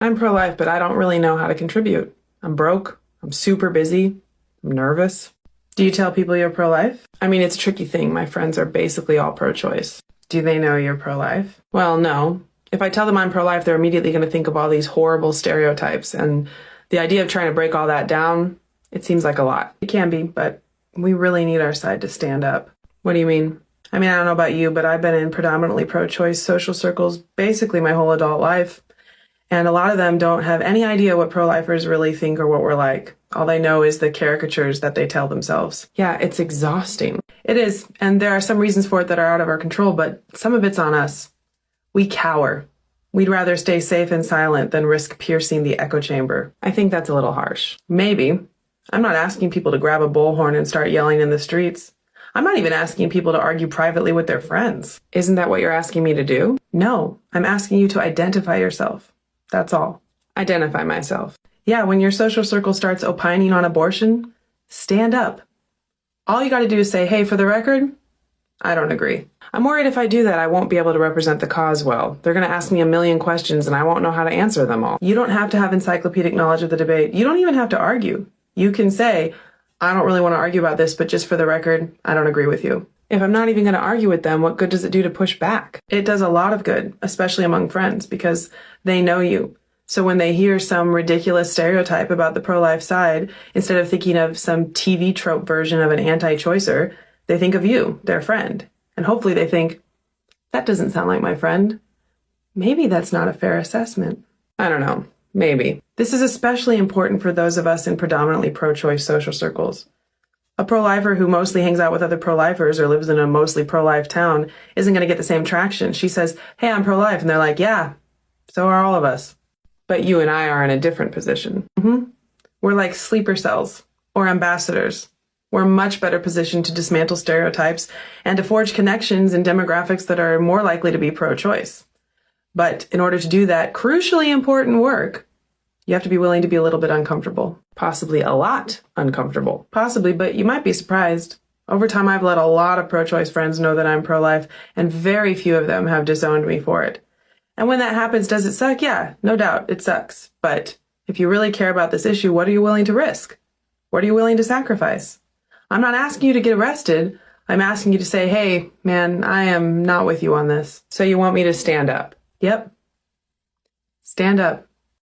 I'm pro-life, but I don't really know how to contribute. I'm broke. I'm super busy. I'm nervous. Do you tell people you're pro-life? I mean, it's a tricky thing. My friends are basically all pro-choice. Do they know you're pro-life? Well, no. If I tell them I'm pro-life, they're immediately going to think of all these horrible stereotypes. And the idea of trying to break all that down, it seems like a lot. It can be, but we really need our side to stand up. What do you mean? I mean, I don't know about you, but I've been in predominantly pro-choice social circles basically my whole adult life. And a lot of them don't have any idea what pro-lifers really think or what we're like. All they know is the caricatures that they tell themselves. Yeah, it's exhausting. It is, and there are some reasons for it that are out of our control, but some of it's on us. We cower. We'd rather stay safe and silent than risk piercing the echo chamber. I think that's a little harsh. Maybe. I'm not asking people to grab a bullhorn and start yelling in the streets. I'm not even asking people to argue privately with their friends. Isn't that what you're asking me to do? No, I'm asking you to identify yourself. That's all. Identify myself. Yeah, when your social circle starts opining on abortion, stand up. All you got to do is say, hey, for the record, I don't agree. I'm worried if I do that, I won't be able to represent the cause well. They're going to ask me a million questions and I won't know how to answer them all. You don't have to have encyclopedic knowledge of the debate. You don't even have to argue. You can say, I don't really want to argue about this, but just for the record, I don't agree with you. If I'm not even going to argue with them, what good does it do to push back? It does a lot of good, especially among friends, because they know you. So when they hear some ridiculous stereotype about the pro-life side, instead of thinking of some TV trope version of an anti-choicer, they think of you, their friend. And hopefully they think, that doesn't sound like my friend. Maybe that's not a fair assessment. I don't know. Maybe. This is especially important for those of us in predominantly pro-choice social circles. A pro-lifer who mostly hangs out with other pro-lifers or lives in a mostly pro-life town isn't going to get the same traction. She says, hey, I'm pro-life. And they're like, yeah, so are all of us. But you and I are in a different position. We're like sleeper cells or ambassadors. We're much better positioned to dismantle stereotypes and to forge connections in demographics that are more likely to be pro-choice. But in order to do that crucially important work, you have to be willing to be a little bit uncomfortable, possibly a lot uncomfortable, possibly, but you might be surprised. Over time, I've let a lot of pro-choice friends know that I'm pro-life, and very few of them have disowned me for it. And when that happens, does it suck? Yeah, no doubt, it sucks. But if you really care about this issue, what are you willing to risk? What are you willing to sacrifice? I'm not asking you to get arrested. I'm asking you to say, hey, man, I am not with you on this. So you want me to stand up? Yep. Stand up.